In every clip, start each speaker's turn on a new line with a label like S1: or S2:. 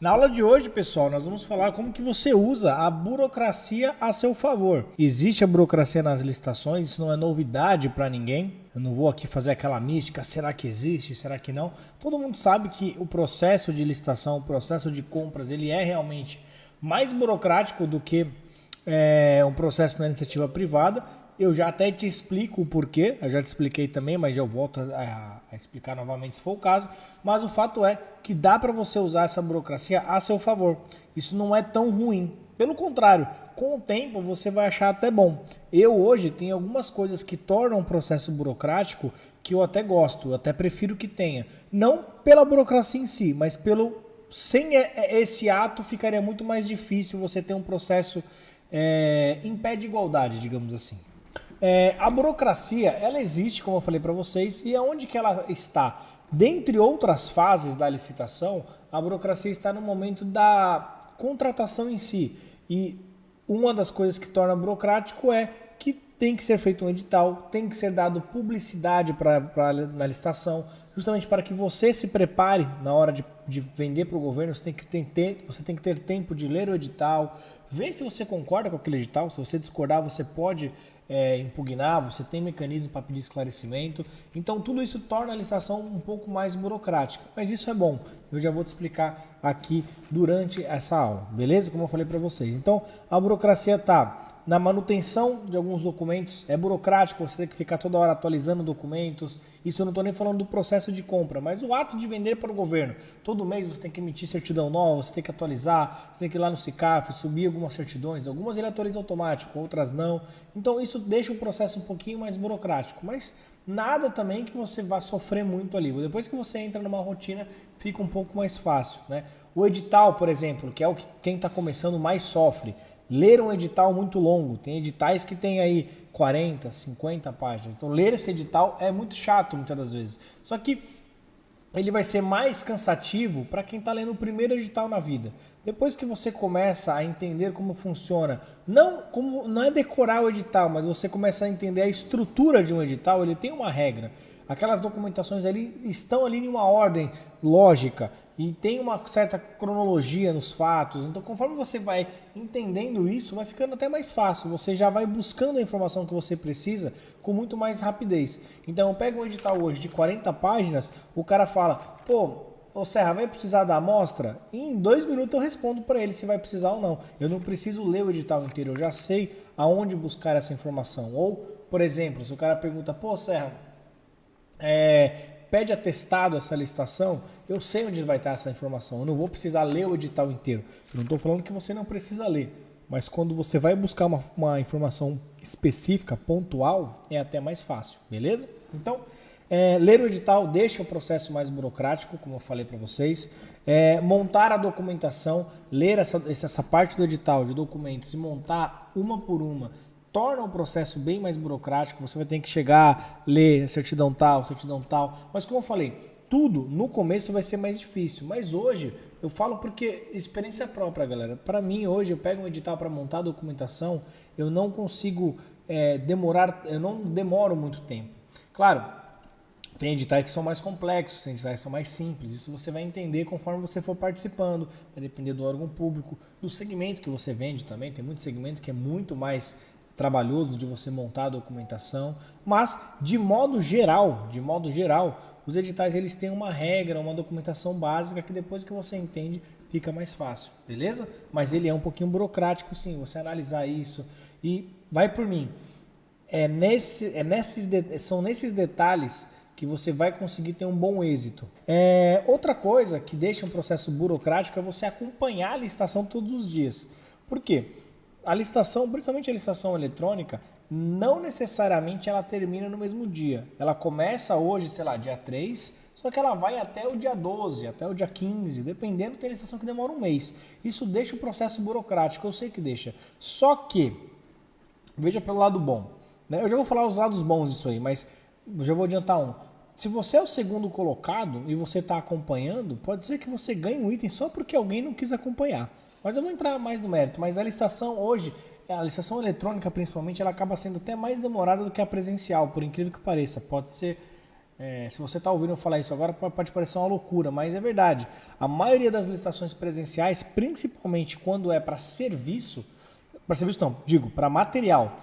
S1: Na aula de hoje, pessoal, nós vamos falar como que você usa a burocracia a seu favor. Existe a burocracia nas licitações, isso não é novidade para ninguém. Eu não vou aqui fazer aquela mística, será que existe, será que não? Todo mundo sabe que o processo de licitação, o processo de compras, ele é realmente mais burocrático do que um processo na iniciativa privada. Eu já até te explico o porquê, eu já te expliquei também, mas eu volto a explicar novamente se for o caso. Mas o fato é que dá para você usar essa burocracia a seu favor. Isso não é tão ruim. Pelo contrário, com o tempo você vai achar até bom. Eu hoje tenho algumas coisas que tornam o processo burocrático que eu até gosto, eu até prefiro que tenha. Não pela burocracia em si, mas sem esse ato ficaria muito mais difícil você ter um processo em pé de igualdade, digamos assim. A burocracia, ela existe, como eu falei para vocês, e aonde que ela está? Dentre outras fases da licitação, a burocracia está no momento da contratação em si. E uma das coisas que torna burocrático é que tem que ser feito um edital, tem que ser dado publicidade na licitação, justamente para que você se prepare na hora de vender para o governo. Você tem que ter tempo de ler o edital, ver se você concorda com aquele edital. Se você discordar, você pode impugnar, você tem mecanismo para pedir esclarecimento. Então tudo isso torna a licitação um pouco mais burocrática, mas isso é bom, eu já vou te explicar aqui durante essa aula, beleza? Como eu falei para vocês. Então a burocracia está na manutenção de alguns documentos, é burocrático, você tem que ficar toda hora atualizando documentos. Isso eu não estou nem falando do processo de compra, mas o ato de vender para o governo. Todo mês você tem que emitir certidão nova, você tem que atualizar, você tem que ir lá no SICAF, subir algumas certidões, algumas ele atualiza automático, outras não. Então isso deixa o processo um pouquinho mais burocrático, mas nada também que você vá sofrer muito ali. Depois que você entra numa rotina, fica um pouco mais fácil, né? O edital, por exemplo, que é o que quem está começando mais sofre. Ler um edital muito longo, tem editais que tem aí 40, 50 páginas. Então ler esse edital é muito chato muitas das vezes. Só que ele vai ser mais cansativo para quem está lendo o primeiro edital na vida. Depois que você começa a entender como funciona, não é decorar o edital, mas você começa a entender a estrutura de um edital, ele tem uma regra. Aquelas documentações ali estão ali em uma ordem lógica e tem uma certa cronologia nos fatos. Então, conforme você vai entendendo isso, vai ficando até mais fácil. Você já vai buscando a informação que você precisa com muito mais rapidez. Então, eu pego um edital hoje de 40 páginas, o cara fala, pô, ô Serra, vai precisar da amostra? E em 2 minutos eu respondo para ele se vai precisar ou não. Eu não preciso ler o edital inteiro, eu já sei aonde buscar essa informação. Ou, por exemplo, se o cara pergunta, pô Serra, pede atestado essa licitação, eu sei onde vai estar essa informação, eu não vou precisar ler o edital inteiro. Eu não estou falando que você não precisa ler, mas quando você vai buscar uma informação específica, pontual, é até mais fácil, beleza? Então, ler o edital deixa o processo mais burocrático, como eu falei para vocês. Montar a documentação, ler essa parte do edital de documentos e montar uma por uma, torna o processo bem mais burocrático. Você vai ter que chegar, ler certidão tal. Mas como eu falei, tudo no começo vai ser mais difícil. Mas hoje, eu falo porque experiência própria, galera. Para mim, hoje, eu pego um edital para montar a documentação, eu não consigo eu não demoro muito tempo. Claro, tem editais que são mais complexos, tem editais que são mais simples. Isso você vai entender conforme você for participando. Vai depender do órgão público, do segmento que você vende também. Tem muito segmento que é muito mais trabalhoso de você montar a documentação, mas de modo geral, os editais eles têm uma regra, uma documentação básica que depois que você entende fica mais fácil, beleza? Mas ele é um pouquinho burocrático sim, você analisar isso e vai por mim. São nesses detalhes que você vai conseguir ter um bom êxito. Outra coisa que deixa um processo burocrático é você acompanhar a licitação todos os dias. Por quê? A licitação, principalmente a licitação eletrônica, não necessariamente ela termina no mesmo dia. Ela começa hoje, sei lá, dia 3, só que ela vai até o dia 12, até o dia 15, dependendo, tem licitação que demora um mês. Isso deixa o processo burocrático, eu sei que deixa. Só que, veja pelo lado bom, né? Eu já vou falar os lados bons disso aí, mas eu já vou adiantar um. Se você é o segundo colocado e você está acompanhando, pode ser que você ganhe um item só porque alguém não quis acompanhar. Mas eu vou entrar mais no mérito. Mas a licitação hoje, a licitação eletrônica principalmente, ela acaba sendo até mais demorada do que a presencial, por incrível que pareça. Pode ser Se você está ouvindo eu falar isso agora, pode parecer uma loucura, mas é verdade. A maioria das licitações presenciais, principalmente quando é para serviço não, digo, para material,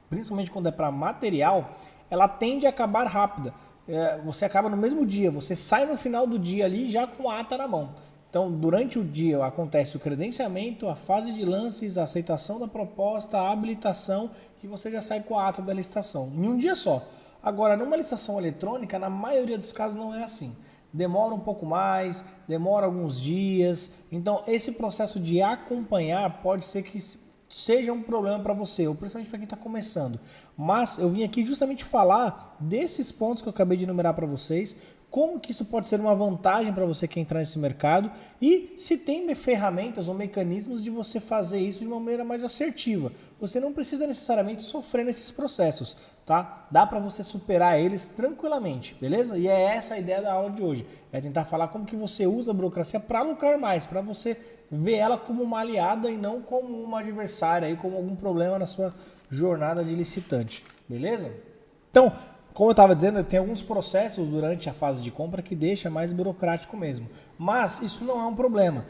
S1: principalmente quando é para material, ela tende a acabar rápida. Você acaba no mesmo dia, você sai no final do dia ali já com a ata na mão. Então, durante o dia acontece o credenciamento, a fase de lances, a aceitação da proposta, a habilitação e você já sai com a ata da licitação, em um dia só. Agora, numa licitação eletrônica, na maioria dos casos não é assim. Demora um pouco mais, demora alguns dias. Então, esse processo de acompanhar pode ser que seja um problema para você, ou principalmente para quem está começando. Mas eu vim aqui justamente falar desses pontos que eu acabei de enumerar para vocês, como que isso pode ser uma vantagem para você que entrar nesse mercado e se tem ferramentas ou mecanismos de você fazer isso de uma maneira mais assertiva. Você não precisa necessariamente sofrer nesses processos, tá? Dá para você superar eles tranquilamente, beleza? E é essa a ideia da aula de hoje, é tentar falar como que você usa a burocracia para lucrar mais, para você ver ela como uma aliada e não como uma adversária, aí, como algum problema na sua jornada de licitante, beleza? Então, como eu estava dizendo, tem alguns processos durante a fase de compra que deixa mais burocrático mesmo. Mas isso não é um problema.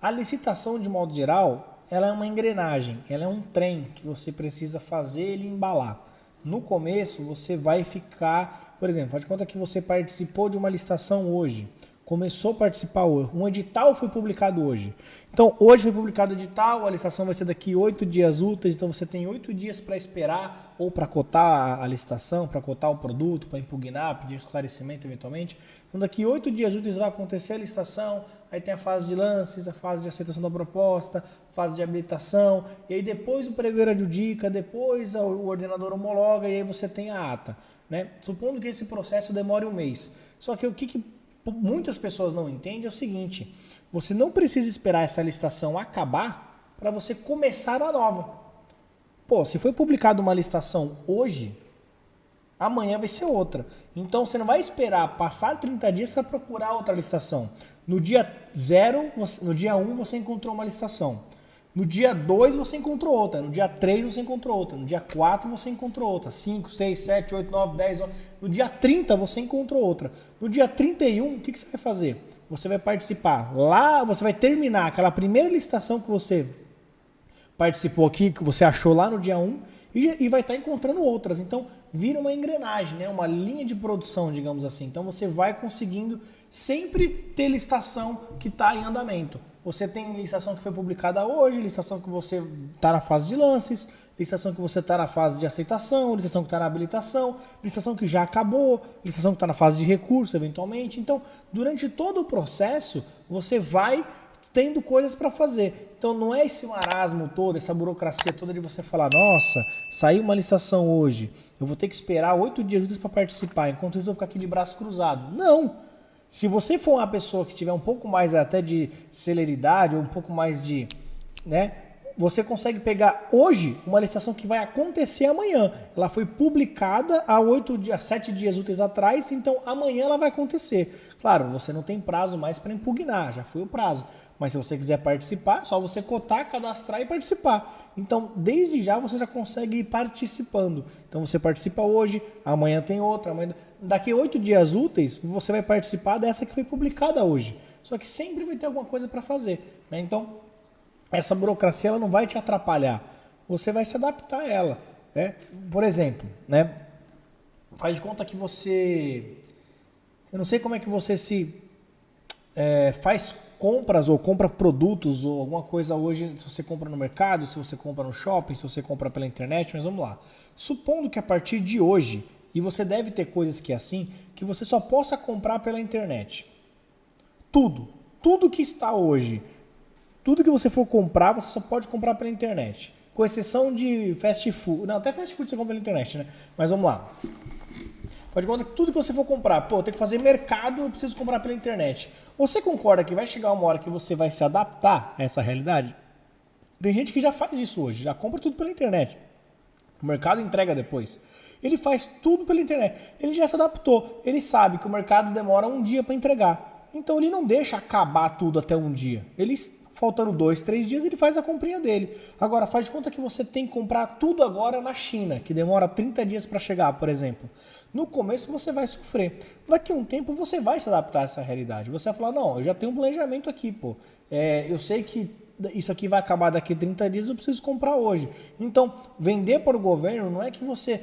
S1: A licitação, de modo geral, ela é uma engrenagem, ela é um trem que você precisa fazer ele embalar. No começo, você vai ficar, por exemplo, faz de conta que você participou de uma licitação hoje, começou a participar hoje, um edital foi publicado hoje. Então, hoje foi publicado o edital, a licitação vai ser daqui 8 dias úteis, então você tem 8 dias para esperar ou para cotar a licitação, para cotar o produto, para impugnar, pedir esclarecimento eventualmente. Então, daqui 8 dias úteis vai acontecer a licitação, aí tem a fase de lances, a fase de aceitação da proposta, fase de habilitação, e aí depois o pregoeiro adjudica, depois o ordenador homologa e aí você tem a ata, né? Supondo que esse processo demore um mês. Só que o que muitas pessoas não entendem é o seguinte: você não precisa esperar essa licitação acabar para você começar a nova. Pô, se foi publicada uma licitação hoje, amanhã vai ser outra. Então você não vai esperar passar 30 dias para procurar outra licitação. No dia 0, no dia 1 você encontrou uma licitação. No dia 2 você encontrou outra, no dia 3 você encontrou outra, no dia 4 você encontrou outra, 5, 6, 7, 8, 9, 10, 11, no dia 30 você encontrou outra. No dia 31, o que você vai fazer? Você vai participar lá, você vai terminar aquela primeira licitação que você participou aqui, que você achou lá no dia 1 e vai estar encontrando outras. Então vira uma engrenagem, né? Uma linha de produção, digamos assim. Então você vai conseguindo sempre ter licitação que está em andamento. Você tem licitação que foi publicada hoje, licitação que você está na fase de lances, licitação que você está na fase de aceitação, licitação que está na habilitação, licitação que já acabou, licitação que está na fase de recurso, eventualmente. Então, durante todo o processo, você vai tendo coisas para fazer. Então, não é esse marasmo todo, essa burocracia toda de você falar: nossa, saiu uma licitação hoje, eu vou ter que esperar 8 dias úteis para participar, enquanto isso eu vou ficar aqui de braço cruzado. Não! Se você for uma pessoa que tiver um pouco mais até de celeridade ou um pouco mais de, né, você consegue pegar hoje uma licitação que vai acontecer amanhã. Ela foi publicada há 7 dias úteis atrás, então amanhã ela vai acontecer. Claro, você não tem prazo mais para impugnar, já foi o prazo. Mas se você quiser participar, é só você cotar, cadastrar e participar. Então, desde já você já consegue ir participando. Então você participa hoje, amanhã tem outra, daqui 8 dias úteis você vai participar dessa que foi publicada hoje. Só que sempre vai ter alguma coisa para fazer, né? Então, essa burocracia ela não vai te atrapalhar, você vai se adaptar a ela, né? Por exemplo, né? Faz de conta que você... Eu não sei como é que você faz compras ou compra produtos ou alguma coisa hoje, se você compra no mercado, se você compra no shopping, se você compra pela internet, mas vamos lá. Supondo que a partir de hoje, e você deve ter coisas que é assim, que você só possa comprar pela internet. Tudo que está hoje... Tudo que você for comprar, você só pode comprar pela internet. Com exceção de fast food. Não, até fast food você compra pela internet, né? Mas vamos lá. Pode contar que tudo que você for comprar, pô, tem que fazer mercado, eu preciso comprar pela internet. Você concorda que vai chegar uma hora que você vai se adaptar a essa realidade? Tem gente que já faz isso hoje, já compra tudo pela internet. O mercado entrega depois. Ele faz tudo pela internet. Ele já se adaptou. Ele sabe que o mercado demora um dia para entregar. Então ele não deixa acabar tudo até um dia. Ele faltando 2, 3 dias, ele faz a comprinha dele. Agora, faz de conta que você tem que comprar tudo agora na China, que demora 30 dias para chegar, por exemplo. No começo você vai sofrer. Daqui a um tempo você vai se adaptar a essa realidade. Você vai falar, não, eu já tenho um planejamento aqui, pô. Eu sei que isso aqui vai acabar daqui a 30 dias, eu preciso comprar hoje. Então, vender para o governo não é que você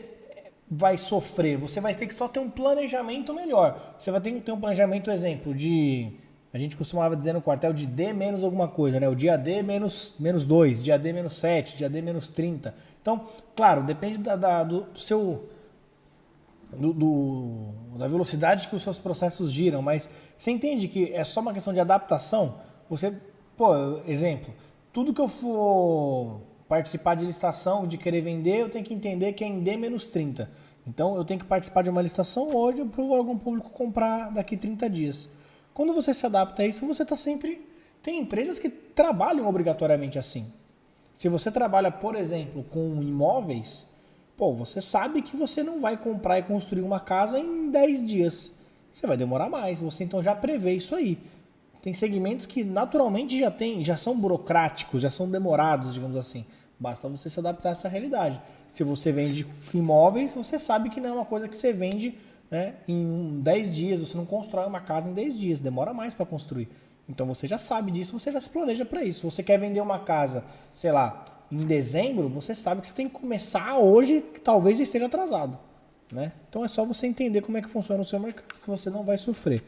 S1: vai sofrer, você vai ter que só ter um planejamento melhor. Você vai ter que ter um planejamento, exemplo, a gente costumava dizer no quartel de D menos alguma coisa, né? O dia D menos 2, dia D menos 7, dia D menos 30. Então, claro, depende do seu... da velocidade que os seus processos giram, mas você entende que é só uma questão de adaptação? Você, exemplo, tudo que eu for participar de licitação, de querer vender, eu tenho que entender que é em D menos 30. Então, eu tenho que participar de uma licitação hoje para o órgão público comprar daqui 30 dias. Quando você se adapta a isso, você está sempre... Tem empresas que trabalham obrigatoriamente assim. Se você trabalha, por exemplo, com imóveis, você sabe que você não vai comprar e construir uma casa em 10 dias. Você vai demorar mais, você então já prevê isso aí. Tem segmentos que naturalmente já são burocráticos, já são demorados, digamos assim. Basta você se adaptar a essa realidade. Se você vende imóveis, você sabe que não é uma coisa que você vende, né, em 10 dias. Você não constrói uma casa em 10 dias, demora mais para construir. Então você já sabe disso, você já se planeja para isso. Se você quer vender uma casa, sei lá, em dezembro, você sabe que você tem que começar hoje, que talvez já esteja atrasado, né? Então é só você entender como é que funciona o seu mercado, que você não vai sofrer.